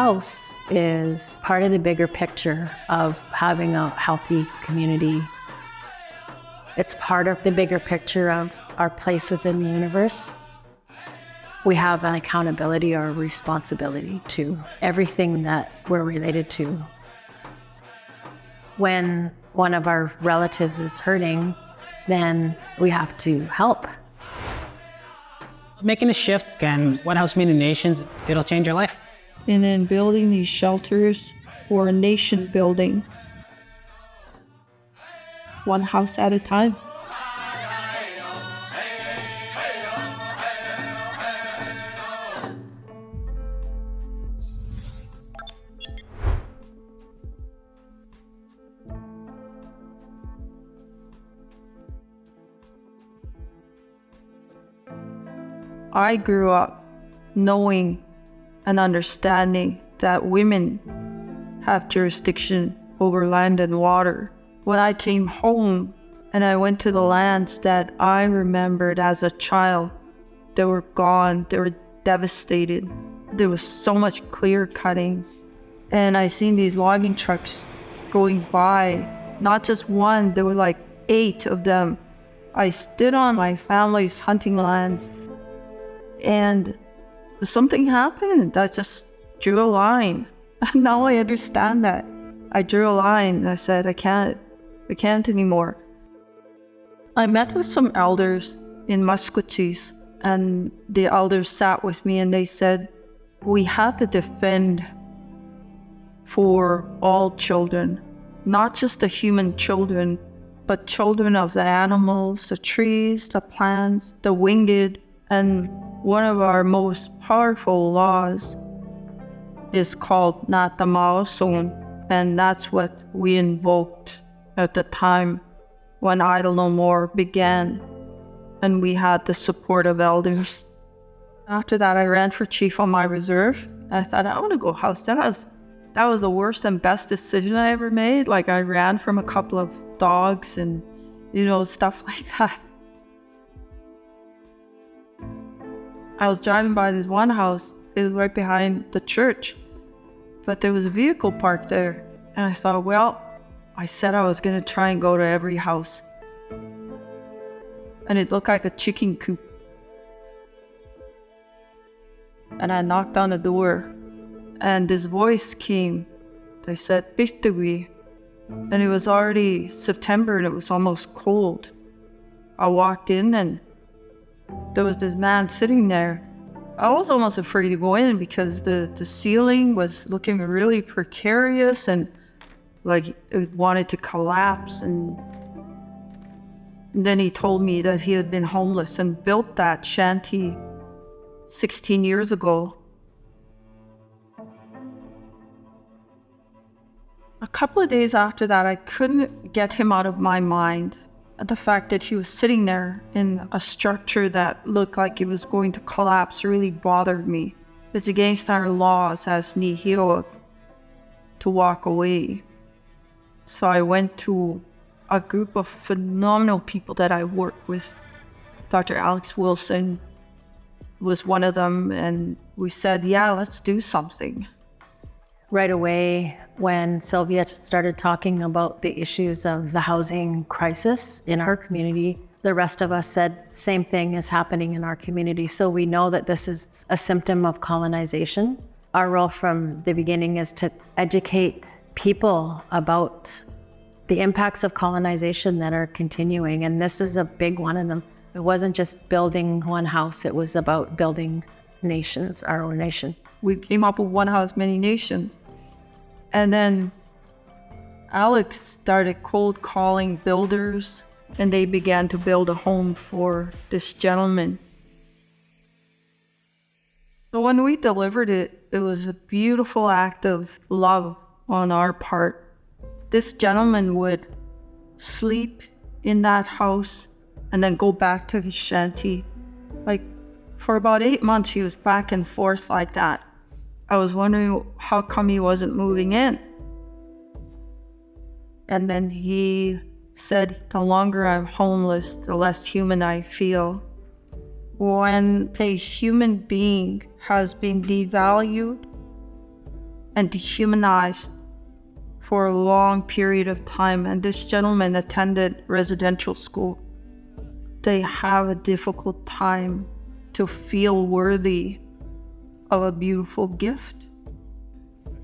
house is part of the bigger picture of having a healthy community. It's part of the bigger picture of our place within the universe. We have an accountability or a responsibility to everything that we're related to. When one of our relatives is hurting, then we have to help. Making a shift can, One House Many Nations, it'll change your life. And then building these shelters for a nation building, one house at a time. I grew up knowing and understanding that women have jurisdiction over land and water. When I came home and I went to the lands that I remembered as a child, they were gone, they were devastated. There was so much clear cutting. And I seen these logging trucks going by, not just one, there were like 8 of them. I stood on my family's hunting lands and something happened. I just drew a line. Now I understand that. I drew a line and I said, I can't anymore. I met with some elders in Musqueam, and the elders sat with me and they said, we had to defend for all children, not just the human children, but children of the animals, the trees, the plants, the winged. And one of our most powerful laws is called Natamaoson, and that's what we invoked at the time when Idle No More began, and we had the support of elders. After that, I ran for chief on my reserve. I thought, I want to go house. That was the worst and best decision I ever made. Like, I ran from a couple of dogs and, stuff like that. I was driving by this one house. It was right behind the church, but there was a vehicle parked there. And I thought, I said I was going to try and go to every house. And it looked like a chicken coop. And I knocked on the door, and this voice came. They said, "Bishtawi." And it was already September, and it was almost cold. I walked in, and there was this man sitting there. I was almost afraid to go in because the ceiling was looking really precarious and like it wanted to collapse. And then he told me that he had been homeless and built that shanty 16 years ago. A couple of days after that, I couldn't get him out of my mind. The fact that he was sitting there in a structure that looked like it was going to collapse really bothered me. It's against our laws as Nihilo to walk away. So I went to a group of phenomenal people that I work with. Dr. Alex Wilson was one of them, and we said, yeah, let's do something. Right away, when Sylvia started talking about the issues of the housing crisis in our community, the rest of us said, same thing is happening in our community. So we know that this is a symptom of colonization. Our role from the beginning is to educate people about the impacts of colonization that are continuing. And this is a big one of them. It wasn't just building one house, it was about building nations, our own nation. We came up with One House Many Nations. And then Alex started cold calling builders, and they began to build a home for this gentleman. So when we delivered it, it was a beautiful act of love on our part. This gentleman would sleep in that house and then go back to his shanty. Like, for about 8 months, he was back and forth like that. I was wondering how come he wasn't moving in. And then he said, the longer I'm homeless, the less human I feel. When a human being has been devalued and dehumanized for a long period of time. And this gentleman attended residential school. They have a difficult time to feel worthy of a beautiful gift.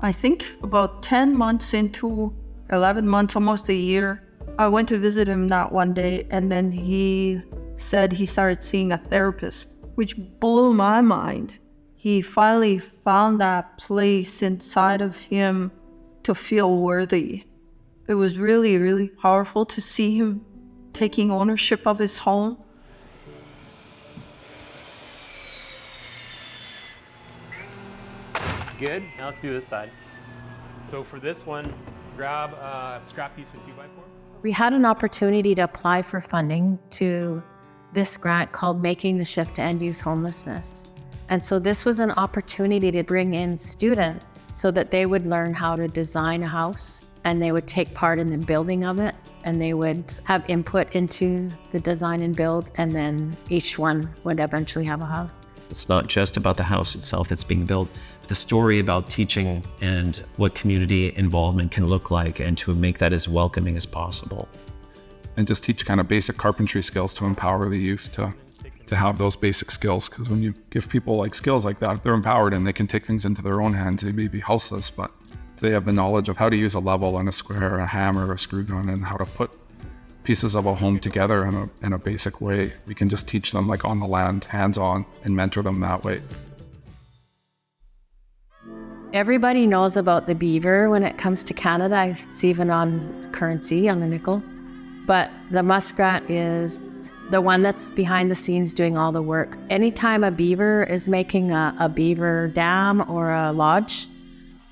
I think about 10 months into 11 months, almost a year, I went to visit him that one day, and then he said he started seeing a therapist, which blew my mind. He finally found that place inside of him to feel worthy. It was really, really powerful to see him taking ownership of his home. Good. Now let's do this side. So for this one, grab a scrap piece of 2x4. We had an opportunity to apply for funding to this grant called Making the Shift to End Youth Homelessness. And so this was an opportunity to bring in students so that they would learn how to design a house, and they would take part in the building of it, and they would have input into the design and build, and then each one would eventually have a house. It's not just about the house itself that's being built, but the story about teaching and what community involvement can look like, and to make that as welcoming as possible. And just teach kind of basic carpentry skills to empower the youth to have those basic skills. Because when you give people like skills like that, they're empowered and they can take things into their own hands. They may be houseless, but they have the knowledge of how to use a level and a square, a hammer, a screw gun, and how to put pieces of a home together in a basic way. We can just teach them like on the land, hands-on, and mentor them that way. Everybody knows about the beaver when it comes to Canada. It's even on currency, on the nickel. But the muskrat is the one that's behind the scenes doing all the work. Anytime a beaver is making a beaver dam or a lodge,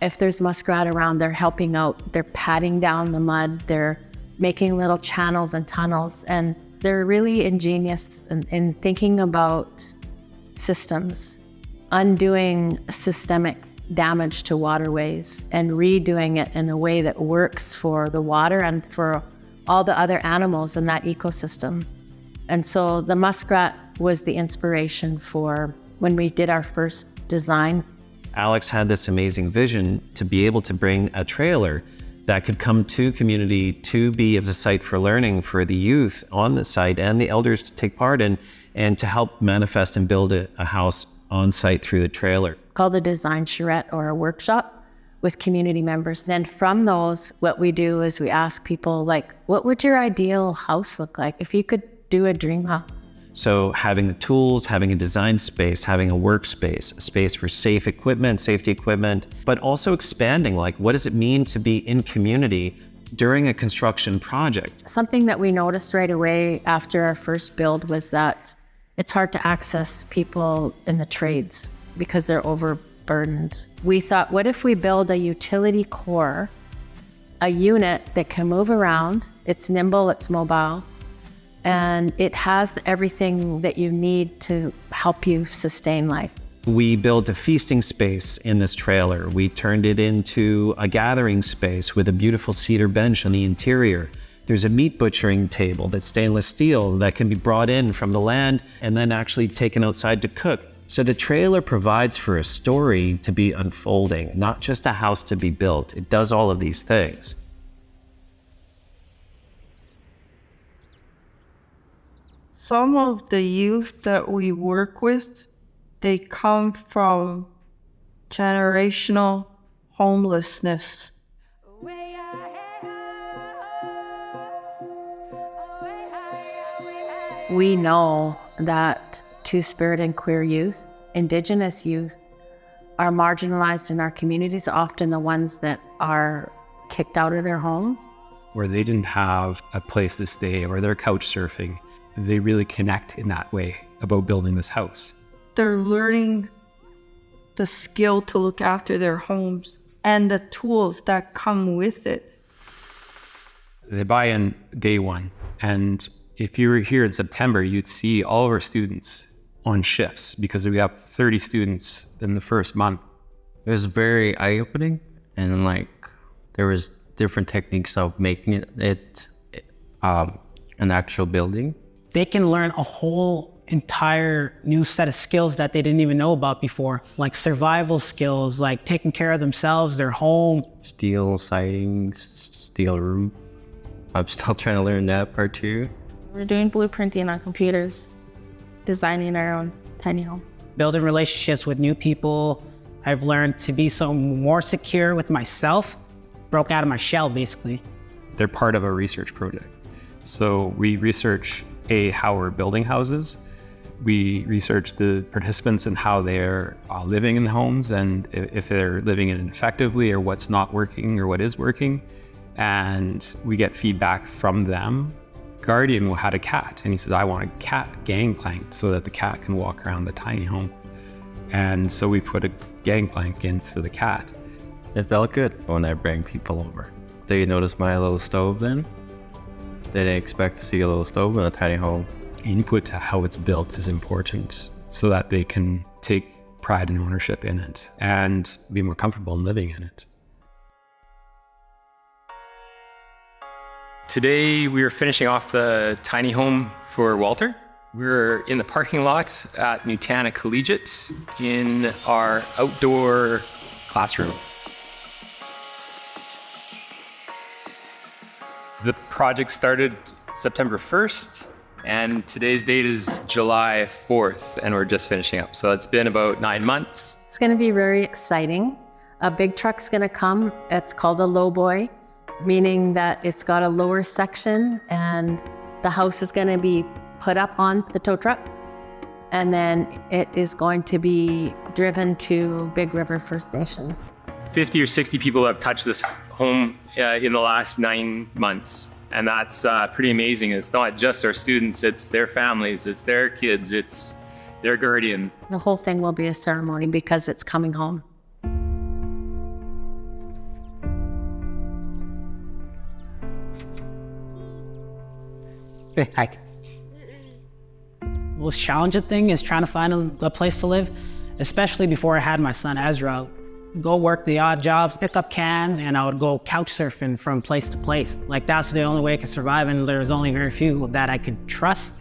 if there's muskrat around, they're helping out. They're patting down the mud. They're making little channels and tunnels. And they're really ingenious in thinking about systems, undoing systemic damage to waterways and redoing it in a way that works for the water and for all the other animals in that ecosystem. And so the muskrat was the inspiration for when we did our first design. Alex had this amazing vision to be able to bring a trailer that could come to community to be as a site for learning for the youth on the site and the elders to take part in, and to help manifest and build a house on site through the trailer. It's called a design charrette or a workshop with community members. And from those, what we do is we ask people, like, what would your ideal house look like if you could do a dream house? So having the tools, having a design space, having a workspace, a space for safe equipment, safety equipment, but also expanding, like, what does it mean to be in community during a construction project? Something that we noticed right away after our first build was that it's hard to access people in the trades because they're overburdened. We thought, what if we build a utility core, a unit that can move around, it's nimble, it's mobile, and it has everything that you need to help you sustain life. We built a feasting space in this trailer. We turned it into a gathering space with a beautiful cedar bench on the interior. There's a meat butchering table that's stainless steel that can be brought in from the land and then actually taken outside to cook. So the trailer provides for a story to be unfolding, not just a house to be built. It does all of these things. Some of the youth that we work with, they come from generational homelessness. We know that Two-Spirit and queer youth, Indigenous youth, are marginalized in our communities, often the ones that are kicked out of their homes. Where they didn't have a place to stay or they're couch surfing. They really connect in that way about building this house. They're learning the skill to look after their homes and the tools that come with it. They buy in day one. And if you were here in September, you'd see all of our students on shifts because we have 30 students in the first month. It was very eye-opening, and like there was different techniques of making it an actual building. They can learn a whole entire new set of skills that they didn't even know about before, like survival skills, like taking care of themselves, their home. Steel sidings, steel roof. I'm still trying to learn that part too. We're doing blueprinting on computers, designing our own tiny home. Building relationships with new people. I've learned to be so more secure with myself, broke out of my shell basically. They're part of a research project. So we research how we're building houses. We research the participants and how they're living in the homes and if they're living in it effectively or what's not working or what is working. And we get feedback from them. Guardian had a cat and he says, I want a cat gangplank so that the cat can walk around the tiny home. And so we put a gangplank in for the cat. It felt good when I bring people over. They noticed my little stove then. They didn't expect to see a little stove in a tiny home. Input to how it's built is important so that they can take pride and ownership in it and be more comfortable in living in it. Today we are finishing off the tiny home for Walter. We're in the parking lot at Nutana Collegiate in our outdoor classroom. The project started September 1st, and today's date is July 4th, and we're just finishing up. So it's been about 9 months. It's going to be very exciting. A big truck's going to come. It's called a lowboy, meaning that it's got a lower section, and the house is going to be put up on the tow truck, and then it is going to be driven to Big River First Nation. 50 or 60 people have touched this home in the last 9 months. And that's pretty amazing. It's not just our students, it's their families, it's their kids, it's their guardians. The whole thing will be a ceremony because it's coming home. Hi. The most challenging thing is trying to find a place to live, especially before I had my son Ezra. Go work the odd jobs, pick up cans, and I would go couch surfing from place to place. Like that's the only way I could survive, and there's only very few that I could trust,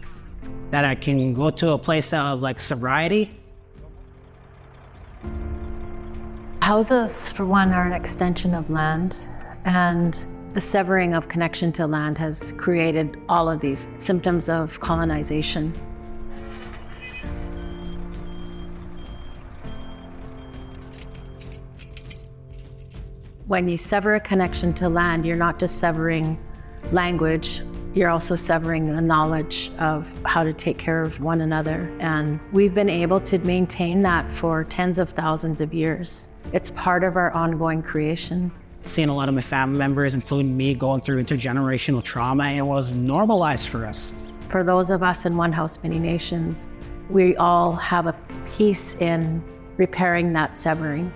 that I can go to a place of like sobriety. Houses, for one, are an extension of land, and the severing of connection to land has created all of these symptoms of colonization. When you sever a connection to land, you're not just severing language, you're also severing the knowledge of how to take care of one another. And we've been able to maintain that for tens of thousands of years. It's part of our ongoing creation. Seeing a lot of my family members, including me, going through intergenerational trauma, it was normalized for us. For those of us in One House, Many Nations, we all have a piece in repairing that severing.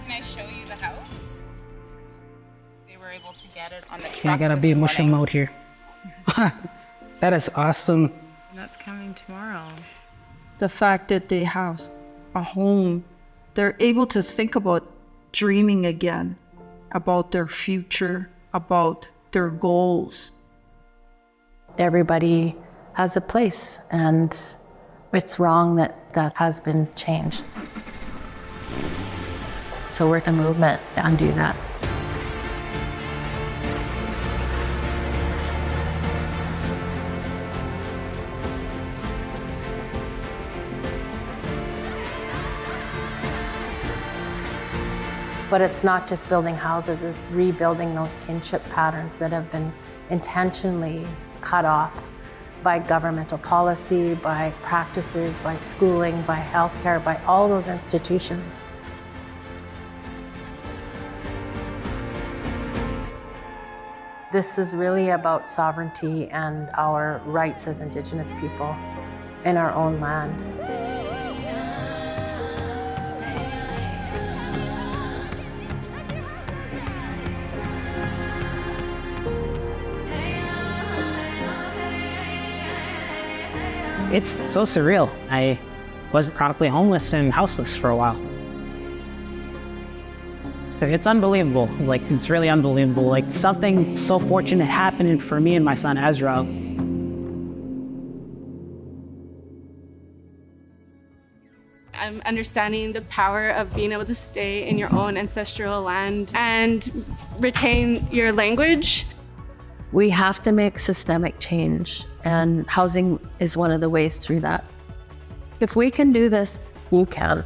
Can I show you the house? They were able to get it on the truck. Yeah, I gotta be in mushroom mode here. That is awesome. That's coming tomorrow. The fact that they have a home, they're able to think about dreaming again, about their future, about their goals. Everybody has a place, and it's wrong that that has been changed. So we're the movement to undo that. But it's not just building houses, it's rebuilding those kinship patterns that have been intentionally cut off by governmental policy, by practices, by schooling, by healthcare, by all those institutions. This is really about sovereignty and our rights as Indigenous people in our own land. It's so surreal. I was chronically homeless and houseless for a while. It's unbelievable. Like, it's really unbelievable. Like, something so fortunate happening for me and my son Ezra. I'm understanding the power of being able to stay in your own ancestral land and retain your language. We have to make systemic change, and housing is one of the ways through that. If we can do this, you can.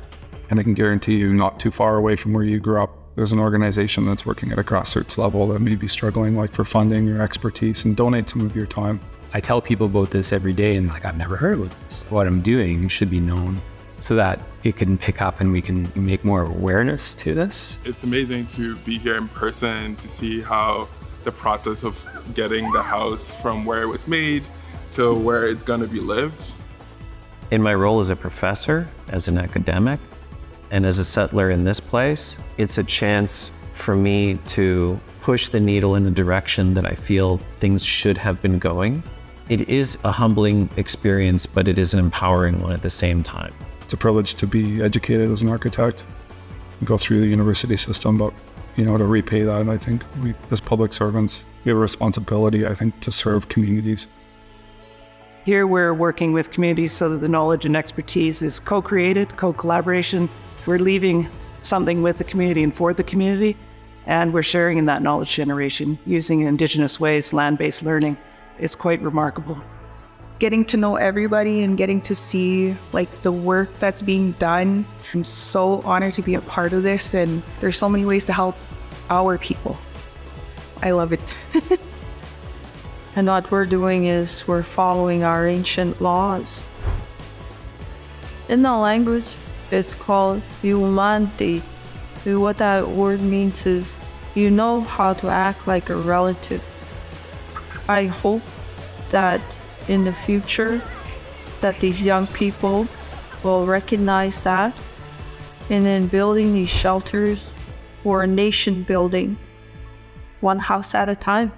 And I can guarantee you, not too far away from where you grew up, there's an organization that's working at a grassroots level that may be struggling like for funding or expertise, and donate some of your time. I tell people about this every day and like, I've never heard about this. What I'm doing should be known so that it can pick up and we can make more awareness to this. It's amazing to be here in person, to see how the process of getting the house from where it was made to where it's going to be lived. In my role as a professor, as an academic, and as a settler in this place, it's a chance for me to push the needle in the direction that I feel things should have been going. It is a humbling experience, but it is an empowering one at the same time. It's a privilege to be educated as an architect, go through the university system, but to repay that, I think we, as public servants, we have a responsibility, I think, to serve communities. Here we're working with communities so that the knowledge and expertise is co-created, co-collaboration. We're leaving something with the community and for the community, and we're sharing in that knowledge generation using Indigenous ways, land-based learning. It's quite remarkable. Getting to know everybody and getting to see the work that's being done. I'm so honored to be a part of this, and there's so many ways to help our people. I love it. And what we're doing is we're following our ancient laws. In the language, it's called Yumanti. What that word means is you know how to act like a relative. I hope that in the future that these young people will recognize that, and then building these shelters for a nation building, one house at a time.